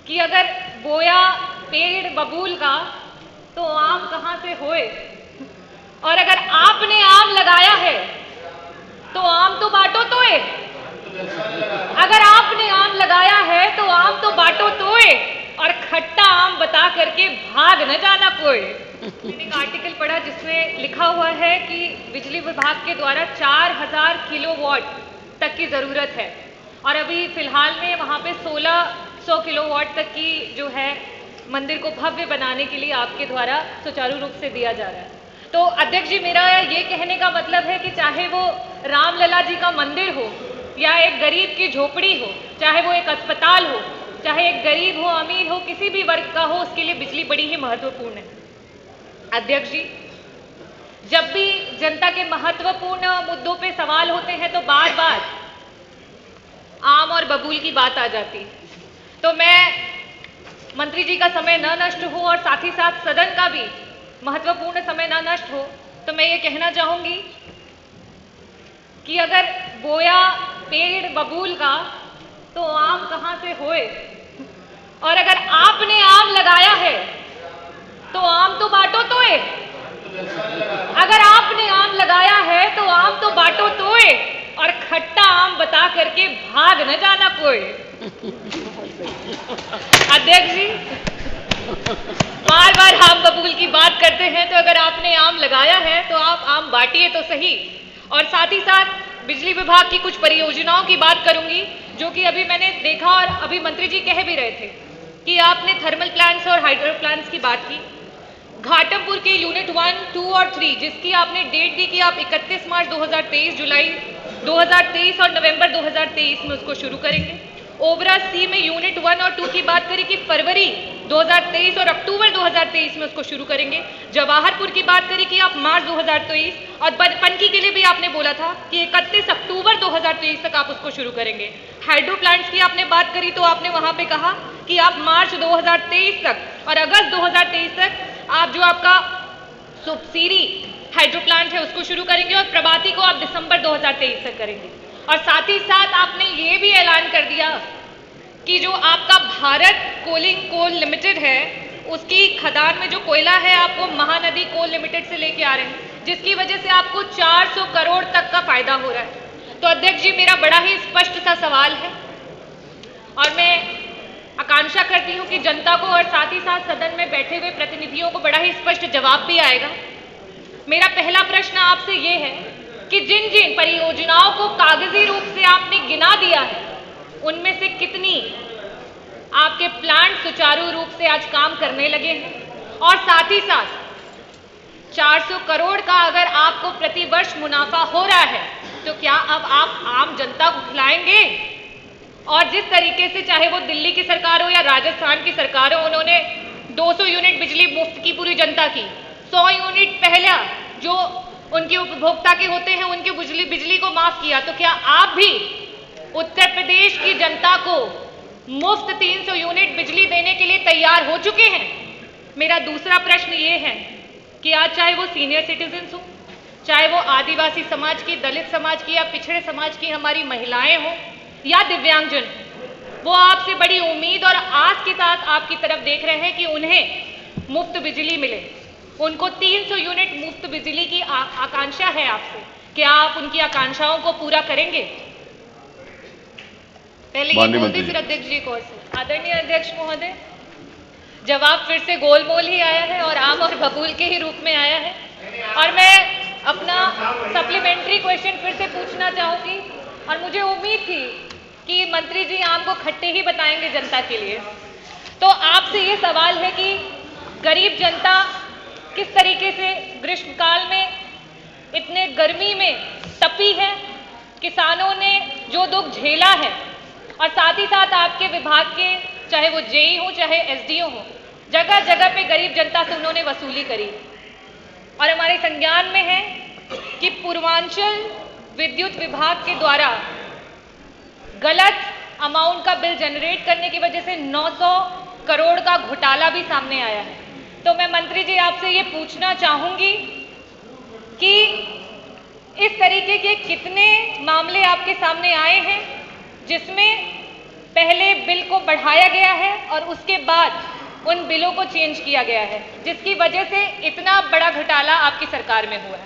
कि अगर बोया पेड़ बबूल का तो आम कहाँ से होए, और अगर आपने आम लगाया है तो आम तो बांटो तोए। अगर आपने आम लगाया है तो आम तो बांटो तोए, और खट्टा आम बता करके भाग न जाना कोई। मैंने एक आर्टिकल पढ़ा जिसमें लिखा हुआ है कि बिजली विभाग के द्वारा 4000 किलोवाट तक की ज़रूरत है, और अभी फिलहाल में वहाँ पे 1600 किलोवाट तक की जो है मंदिर को भव्य बनाने के लिए आपके द्वारा सुचारू रूप से दिया जा रहा है। तो अध्यक्ष जी, मेरा ये कहने का मतलब है कि चाहे वो रामलला जी का मंदिर हो या एक गरीब की झोपड़ी हो, चाहे वो एक अस्पताल हो, चाहे एक गरीब हो अमीर हो, किसी भी वर्ग का हो, उसके लिए बिजली बड़ी ही महत्वपूर्ण है। अध्यक्ष जी, जब भी जनता के महत्वपूर्ण मुद्दों पे सवाल होते हैं तो बार बार आम और बबूल की बात आ जाती है। तो मैं मंत्री जी का समय न नष्ट हो और साथ ही साथ सदन का भी महत्वपूर्ण समय न नष्ट हो, तो मैं ये कहना चाहूंगी कि अगर बोया पेड़ बबूल का तो आम कहाँ से होए, और अगर आपने आम लगाया है तो आम तो बांटो तोए। अगर आपने आम लगाया है तो आम तो बांटो तोए, और खट्टा आम बता करके भाग न जाना कोई। अध्यक्ष जी, बार बार आम बबूल की बात करते हैं, तो अगर आपने आम लगाया है तो आप आम बांटिए तो सही। और साथ ही साथ बिजली विभाग की कुछ परियोजनाओं की बात करूंगी, जो कि अभी मैंने देखा और अभी मंत्री जी कह भी रहे थे कि आपने थर्मल प्लांट्स और हाइड्रो प्लांट्स की बात की। घाटमपुर के यूनिट 1, 2 और 3 जिसकी आपने डेट दी कि आप 31 मार्च 2023, जुलाई 2023 और नवंबर 2023 में उसको शुरू करेंगे। ओबरा सी में यूनिट 1 और 2 की बात करें कि फरवरी 2023 और अक्टूबर 2023 में उसको शुरू करेंगे। जवाहरपुर की बात करें कि आप मार्च 2023, और पनकी के लिए भी आपने बोला था कि 31 अक्टूबर 2023 तक आप उसको शुरू करेंगे। हाइड्रो प्लांट्स की आपने बात करी तो आपने वहां पे कहा कि आप मार्च 2023 तक और अगस्त 2023 तक आप जो आपका सुबसिरी हाइड्रो प्लांट है उसको शुरू करेंगे, और प्रभाती को आप दिसंबर 2023 तक करेंगे। और साथ ही साथ आपने ये भी ऐलान कर दिया कि जो आपका भारत कोलिंग कोल लिमिटेड है उसकी खदान में जो कोयला है आप वो महानदी कोल लिमिटेड से लेके आ रहे हैं, जिसकी वजह से आपको 400 करोड़ तक का फायदा हो रहा है। तो अध्यक्ष जी, मेरा बड़ा ही स्पष्ट सा सवाल है, और मैं आकांक्षा करती हूं कि जनता को और साथ ही साथ सदन में बैठे हुए प्रतिनिधियों को बड़ा ही स्पष्ट जवाब भी आएगा। मेरा पहला प्रश्न आपसे ये है कि जिन जिन परियोजनाओं को कागजी रूप से आपने गिना दिया है उनमें से कितनी आपके प्लांट सुचारू रूप से आज काम करने लगे हैं, और साथ ही साथ 400 करोड़ का अगर आपको प्रतिवर्ष मुनाफा हो रहा है तो क्या अब आप आम जनता को खिलाएंगे? और जिस तरीके से चाहे वो दिल्ली की सरकार हो या राजस्थान की सरकार हो, उन्होंने 200 यूनिट बिजली मुफ्त की पूरी जनता की, 100 यूनिट पहला जो उनके उपभोक्ता के होते हैं उनके बिजली को माफ किया, तो क्या आप भी उत्तर प्रदेश की जनता को मुफ्त 300 यूनिट बिजली देने के लिए तैयार हो चुके हैं? मेरा दूसरा प्रश्न ये है कि आज चाहे वो सीनियर सिटीजन हो, चाहे वो आदिवासी समाज की, दलित समाज की या पिछड़े समाज की हमारी महिलाएं हो या दिव्यांगजन, वो आपसे बड़ी उम्मीद और आस के साथ आपकी तरफ देख रहे हैं कि उन्हें मुफ्त बिजली मिले। उनको 300 यूनिट मुफ्त बिजली की आकांक्षा है आपसे, क्या आप उनकी आकांक्षाओं को पूरा करेंगे? पहले ये बोलती फिर अध्यक्ष जी को। आदरणीय अध्यक्ष महोदय, जवाब फिर से गोलमोल ही आया है और आम और बबूल के ही रूप में आया है, और मैं अपना सप्लीमेंट्री क्वेश्चन फिर से पूछना चाहूंगी, और मुझे उम्मीद थी कि मंत्री जी आम को खट्टे ही बताएंगे जनता के लिए। तो आपसे ये सवाल है कि गरीब जनता किस तरीके से ग्रीष्मकाल में इतने गर्मी में तपी है, किसानों ने जो दुख झेला है, और साथ ही साथ आपके विभाग के चाहे वो जेई हो चाहे एसडीओ हो, जगह जगह पे गरीब जनता से उन्होंने वसूली करी। और हमारे संज्ञान में है कि पूर्वांचल विद्युत विभाग के द्वारा गलत अमाउंट का बिल जनरेट करने की वजह से 900 करोड़ का घोटाला भी सामने आया है। तो मैं मंत्री जी आपसे ये पूछना चाहूंगी कि इस तरीके के कितने मामले आपके सामने आए हैं जिसमें पहले बिल को बढ़ाया गया है और उसके बाद उन बिलों को चेंज किया गया है, जिसकी वजह से इतना बड़ा घोटाला आपकी सरकार में हुआ है।